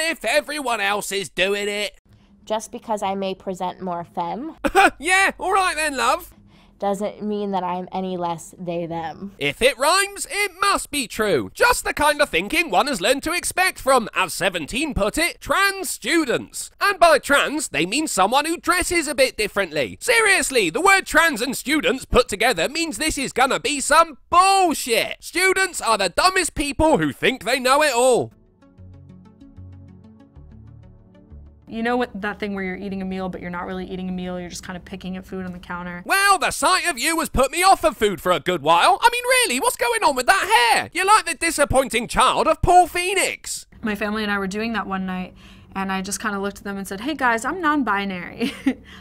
if everyone else is doing it? Just because I may present more femme Yeah, alright then, love. doesn't mean that I'm any less they, them. If it rhymes, it must be true. Just the kind of thinking one has learned to expect from, as 17 put it, trans students. And by trans, they mean someone who dresses a bit differently. Seriously, the word trans and students put together means this is gonna be some bullshit. Students are the dumbest people who think they know it all. You know what, that thing where you're eating a meal, but you're not really eating a meal, you're just kind of picking at food on the counter? Well, the sight of you has put me off of food for a good while. I mean, really, what's going on with that hair? You're like the disappointing child of Paul Phoenix. My family and I were doing that one night, and I just kind of looked at them and said, hey guys, I'm non-binary.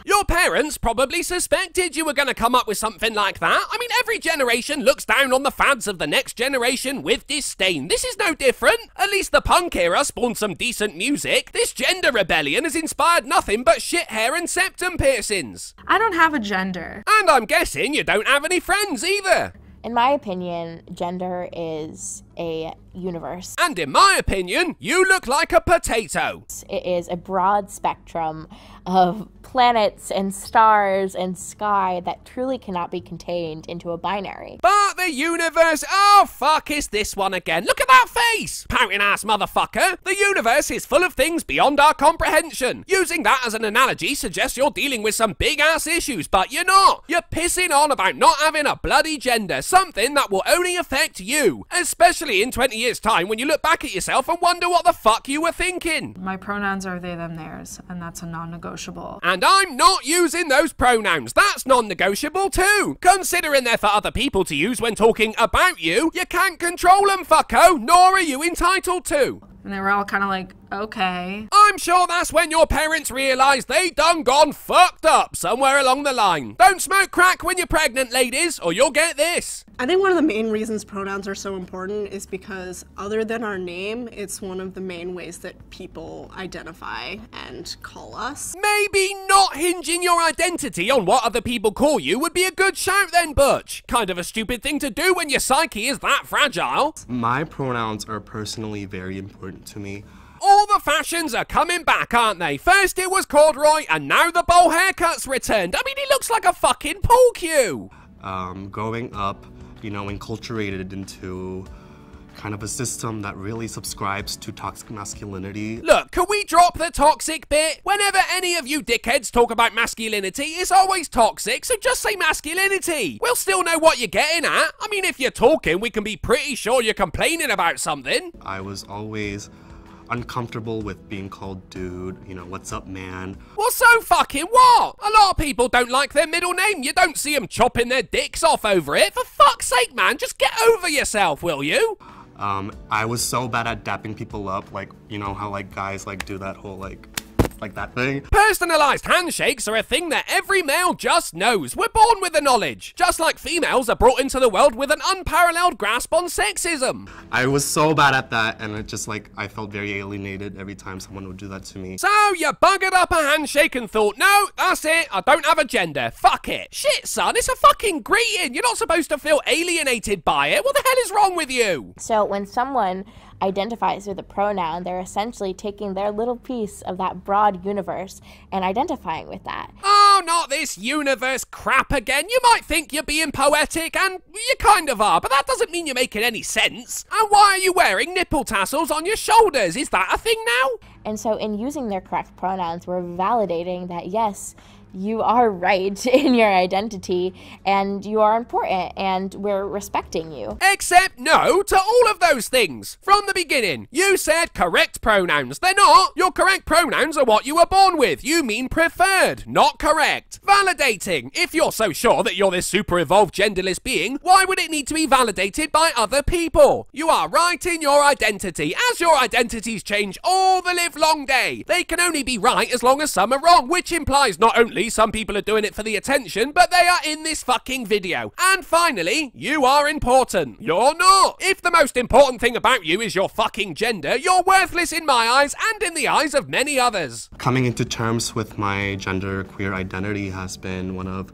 Your parents probably suspected you were going to come up with something like that. I mean, every generation looks down on the fads of the next generation with disdain. This is no different. At least the punk era spawned some decent music. This gender rebellion has inspired nothing but shit hair and septum piercings. I don't have a gender. And I'm guessing you don't have any friends either. In my opinion, gender is a universe. And in my opinion, you look like a potato. It is a broad spectrum of planets and stars and sky that truly cannot be contained into a binary. But the universe, oh fuck, it's this one again. Look at that face! Pouting ass motherfucker. The universe is full of things beyond our comprehension. Using that as an analogy suggests you're dealing with some big ass issues, but you're not. You're pissing on about not having a bloody gender, something that will only affect you. Especially in 20 years time when you look back at yourself and wonder what the fuck you were thinking. My pronouns are they, them, theirs, and that's a non-negotiable. And I'm not using those pronouns. That's non-negotiable too. Considering they're for other people to use when talking about you, you can't control them, fucko, nor are you entitled to. And they were all kind of like, okay. I'm sure that's when your parents realised they done gone fucked up somewhere along the line. Don't smoke crack when you're pregnant, ladies, or you'll get this. I think one of the main reasons pronouns are so important is because other than our name, it's one of the main ways that people identify and call us. Maybe not hinging your identity on what other people call you would be a good shout then, Butch. Kind of a stupid thing to do when your psyche is that fragile. My pronouns are personally very important to me. All the fashions are coming back, aren't they? First it was corduroy, and now the bowl haircut's returned. I mean, he looks like a fucking pool cue. Growing up, you know, enculturated into kind of a system that really subscribes to toxic masculinity. Look, can we drop the toxic bit? Whenever any of you dickheads talk about masculinity, it's always toxic, so just say masculinity. We'll still know what you're getting at. I mean, if you're talking, we can be pretty sure you're complaining about something. I was always uncomfortable with being called dude, you know, what's up, man? Well, so fucking what? A lot of people don't like their middle name. You don't see them chopping their dicks off over it. For fuck's sake, man, just get over yourself, will you? I was so bad at dapping people up, like, you know how like guys like do that whole like that thing. Personalized handshakes are a thing that every male just knows. We're born with the knowledge. Just like females are brought into the world with an unparalleled grasp on sexism. I was so bad at that, and it just like, I felt very alienated every time someone would do that to me. So you buggered up a handshake and thought, no, that's it, I don't have a gender. Fuck it. Shit, son, it's a fucking greeting. You're not supposed to feel alienated by it. What the hell is wrong with you? So when someone identifies with a pronoun, they're essentially taking their little piece of that broad universe and identifying with that. Oh, not this universe crap again. You might think you're being poetic, and you kind of are, but that doesn't mean you're making any sense. And why are you wearing nipple tassels on your shoulders? Is that a thing now? And so in using their correct pronouns, we're validating that, yes, you are right in your identity, and you are important, and we're respecting you. Except no to all of those things. From the beginning, you said correct pronouns. They're not. Your correct pronouns are what you were born with. You mean preferred, not correct. Validating. If you're so sure that you're this super evolved genderless being, why would it need to be validated by other people? You are right in your identity. As your identities change all the live long day, they can only be right as long as some are wrong, which implies not only some people are doing it for the attention, but they are in this fucking video. And finally, you are important. You're not. If the most important thing about you is your fucking gender, you're worthless in my eyes and in the eyes of many others. Coming into terms with my gender queer identity has been one of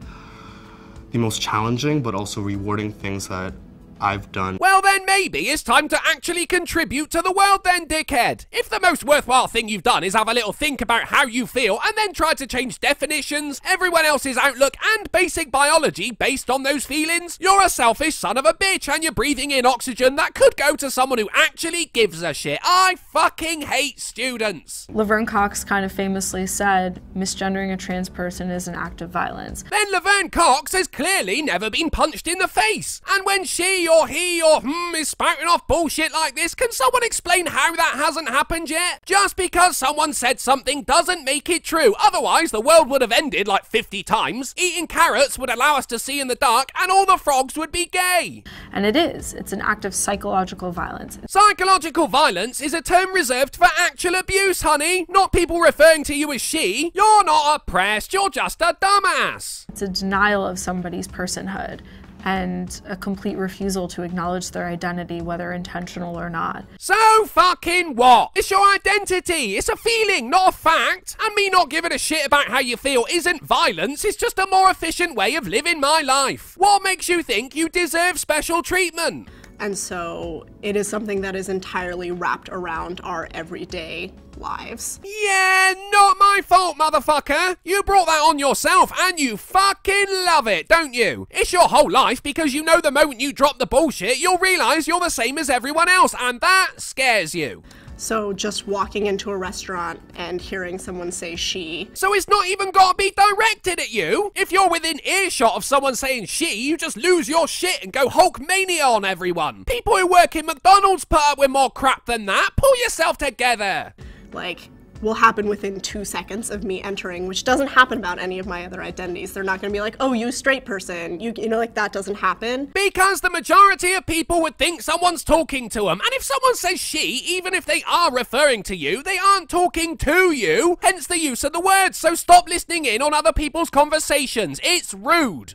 the most challenging but also rewarding things that I've done. Well then maybe it's time to actually contribute to the world then, dickhead. If the most worthwhile thing you've done is have a little think about how you feel and then try to change definitions, everyone else's outlook and basic biology based on those feelings, you're a selfish son of a bitch and you're breathing in oxygen that could go to someone who actually gives a shit. I fucking hate students. Laverne Cox kind of famously said, misgendering a trans person is an act of violence. Then Laverne Cox has clearly never been punched in the face. And when she or he or is spouting off bullshit like this, can someone explain how that hasn't happened yet? Just because someone said something doesn't make it true. Otherwise, the world would have ended like 50 times. Eating carrots would allow us to see in the dark and all the frogs would be gay. And it is. It's an act of psychological violence. Psychological violence is a term reserved for actual abuse, honey. Not people referring to you as she. You're not oppressed, you're just a dumbass. It's a denial of somebody's personhood and a complete refusal to acknowledge their identity, whether intentional or not. So fucking what? It's your identity. It's a feeling, not a fact. And me not giving a shit about how you feel isn't violence. It's just a more efficient way of living my life. What makes you think you deserve special treatment? And so it is something that is entirely wrapped around our everyday lives. Yeah, not my fault, motherfucker. You brought that on yourself and you fucking love it, don't you? It's your whole life because you know the moment you drop the bullshit, you'll realize you're the same as everyone else and that scares you. So just walking into a restaurant and hearing someone say she. So it's not even gotta be directed at you? If you're within earshot of someone saying she, you just lose your shit and go Hulkmania on everyone. People who work in McDonald's put up with more crap than that. Pull yourself together. Like, will happen within 2 seconds of me entering, which doesn't happen about any of my other identities. They're not gonna be like, oh, you straight person. You know, like that doesn't happen. Because the majority of people would think someone's talking to them. And if someone says she, even if they are referring to you, they aren't talking to you. Hence the use of the word. So stop listening in on other people's conversations. It's rude.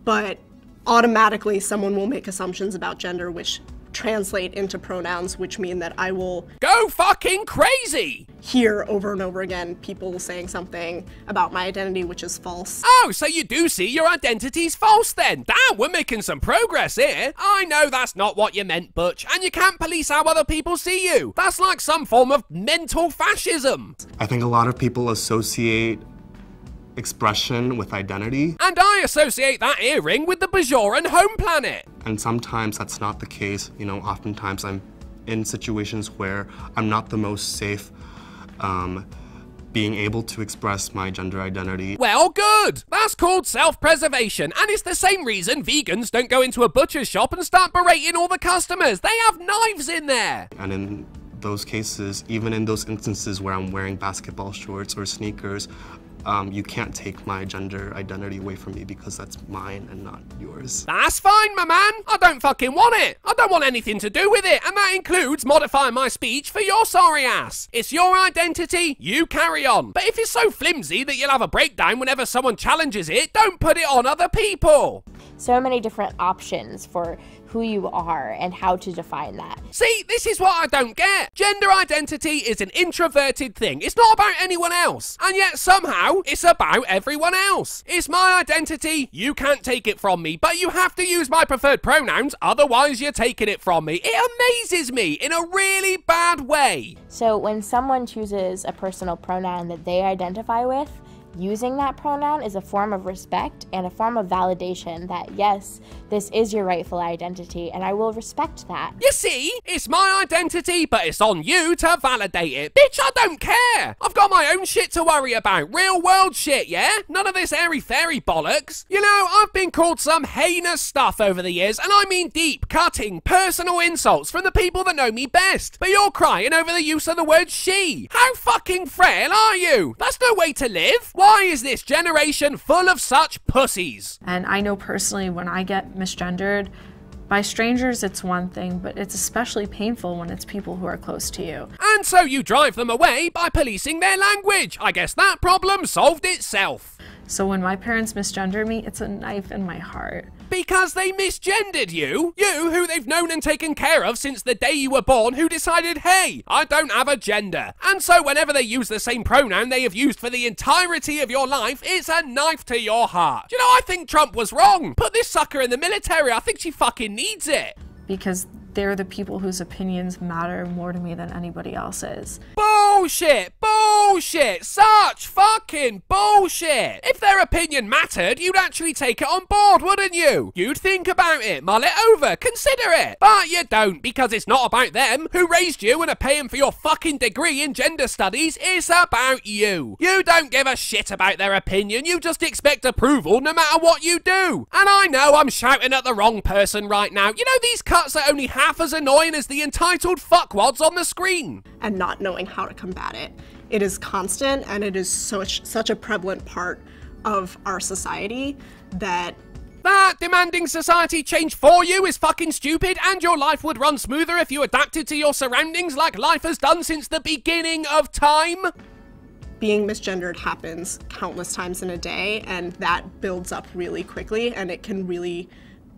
But automatically someone will make assumptions about gender, which translate into pronouns, which mean that I will go fucking crazy! Hear over and over again people saying something about my identity which is false. Oh, so you do see your identity's false then? Damn, we're making some progress here. I know that's not what you meant, Butch, and you can't police how other people see you. That's like some form of mental fascism. I think a lot of people associate expression with identity. And I associate that earring with the Bajoran home planet. And sometimes that's not the case. You know, oftentimes I'm in situations where I'm not the most safe being able to express my gender identity. Well, good! That's called self-preservation, and it's the same reason vegans don't go into a butcher's shop and start berating all the customers. They have knives in there! And in those cases, even in those instances where I'm wearing basketball shorts or sneakers, you can't take my gender identity away from me because that's mine and not yours. That's fine, my man. I don't fucking want it. I don't want anything to do with it, and that includes modifying my speech for your sorry ass. It's your identity, you carry on. But if it's so flimsy that you'll have a breakdown whenever someone challenges it, don't put it on other people. So many different options for who you are and how to define that. See, this is what I don't get. Gender identity is an introverted thing. It's not about anyone else. And yet somehow it's about everyone else. It's my identity. You can't take it from me, but you have to use my preferred pronouns. Otherwise, you're taking it from me. It amazes me in a really bad way. So when someone chooses a personal pronoun that they identify with, using that pronoun is a form of respect and a form of validation that, yes, this is your rightful identity, and I will respect that. You see, it's my identity, but it's on you to validate it. Bitch, I don't care. I've got my own shit to worry about. Real world shit, yeah? None of this airy-fairy bollocks. You know, I've been called some heinous stuff over the years, and I mean deep, cutting, personal insults from the people that know me best. But you're crying over the use of the word she. How fucking frail are you? That's no way to live. Why is this generation full of such pussies? And I know personally when I get misgendered, by strangers it's one thing, but it's especially painful when it's people who are close to you. And so you drive them away by policing their language. I guess that problem solved itself. So when my parents misgender me, it's a knife in my heart. Because they misgendered you? You, who they've known and taken care of since the day you were born, who decided, hey, I don't have a gender. And so whenever they use the same pronoun they have used for the entirety of your life, it's a knife to your heart. Do you know, I think Trump was wrong. Put this sucker in the military. I think she fucking needs it. Because they're the people whose opinions matter more to me than anybody else's. Bullshit! Bullshit! Such fucking bullshit! If their opinion mattered, you'd actually take it on board, wouldn't you? You'd think about it, mull it over, consider it. But you don't, because it's not about them, who raised you and are paying for your fucking degree in gender studies. It's about you. You don't give a shit about their opinion, you just expect approval no matter what you do. And I know I'm shouting at the wrong person right now. You know, these cuts are only half as annoying as the entitled fuckwads on the screen. And not knowing how to combat it. It is constant, and it is such a prevalent part of our society that demanding society change for you is fucking stupid, and your life would run smoother if you adapted to your surroundings like life has done since the beginning of time. Being misgendered happens countless times in a day, and that builds up really quickly, and it can really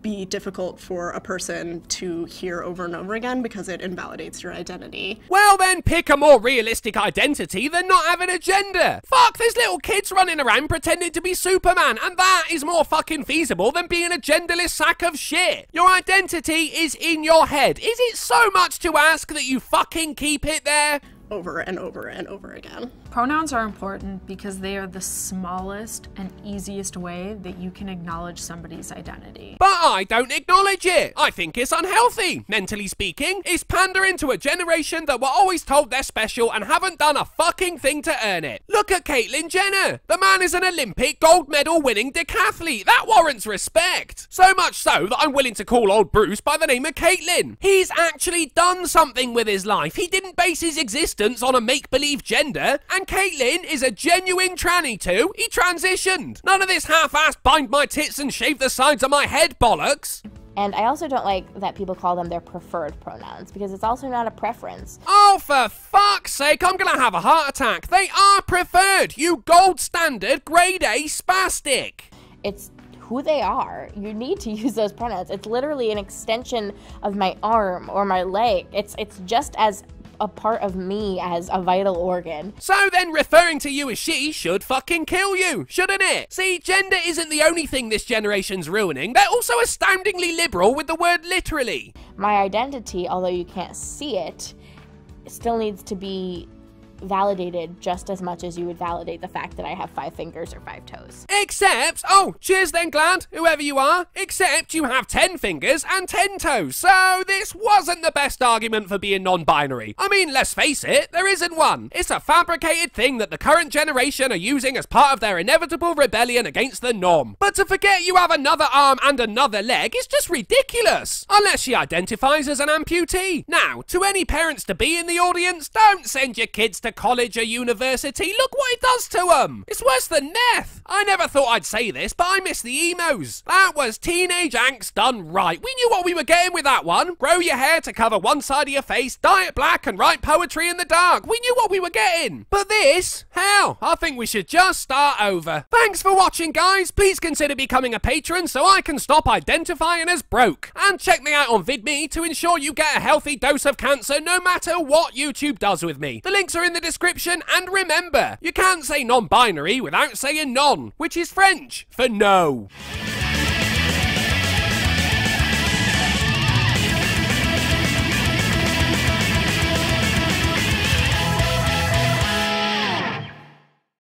be difficult for a person to hear over and over again because it invalidates your identity. Well then, pick a more realistic identity than not having a gender. Fuck, there's little kids running around pretending to be Superman, and that is more fucking feasible than being a genderless sack of shit. Your identity is in your head. Is it so much to ask that you fucking keep it there? Over and over and over again. Pronouns are important because they are the smallest and easiest way that you can acknowledge somebody's identity. But I don't acknowledge it. I think it's unhealthy. Mentally speaking, it's pandering to a generation that were always told they're special and haven't done a fucking thing to earn it. Look at Caitlyn Jenner. The man is an Olympic gold medal winning decathlete. That warrants respect. So much so that I'm willing to call old Bruce by the name of Caitlyn. He's actually done something with his life. He didn't base his existence on a make-believe gender, and Caitlyn is a genuine tranny too. He transitioned. None of this half-assed bind my tits and shave the sides of my head bollocks. And I also don't like that people call them their preferred pronouns, because it's also not a preference. Oh, for fuck's sake, I'm gonna have a heart attack. They are preferred, you gold standard grade A spastic. It's who they are. You need to use those pronouns. It's literally an extension of my arm or my leg. It's just as a part of me as a vital organ. So then referring to you as she should fucking kill you, shouldn't it? See, gender isn't the only thing this generation's ruining. They're also astoundingly liberal with the word literally. My identity, although you can't see it, still needs to be validated just as much as you would validate the fact that I have 5 fingers or 5 toes. Except, oh, cheers then, Glad, whoever you are, except you have 10 fingers and 10 toes, so this wasn't the best argument for being non-binary. I mean, let's face it, there isn't one. It's a fabricated thing that the current generation are using as part of their inevitable rebellion against the norm. But to forget you have another arm and another leg is just ridiculous, unless she identifies as an amputee. Now, to any parents-to-be in the audience, don't send your kids to college or university. Look what it does to them. It's worse than meth. I never thought I'd say this, but I miss the emos. That was teenage angst done right. We knew what we were getting with that one. Grow your hair to cover one side of your face, dye it black and write poetry in the dark. We knew what we were getting. But this, hell, I think we should just start over. Thanks for watching, guys. Please consider becoming a patron so I can stop identifying as broke. And check me out on VidMe to ensure you get a healthy dose of cancer no matter what YouTube does with me. The links are in the description, and remember, you can't say non-binary without saying non, which is French for no.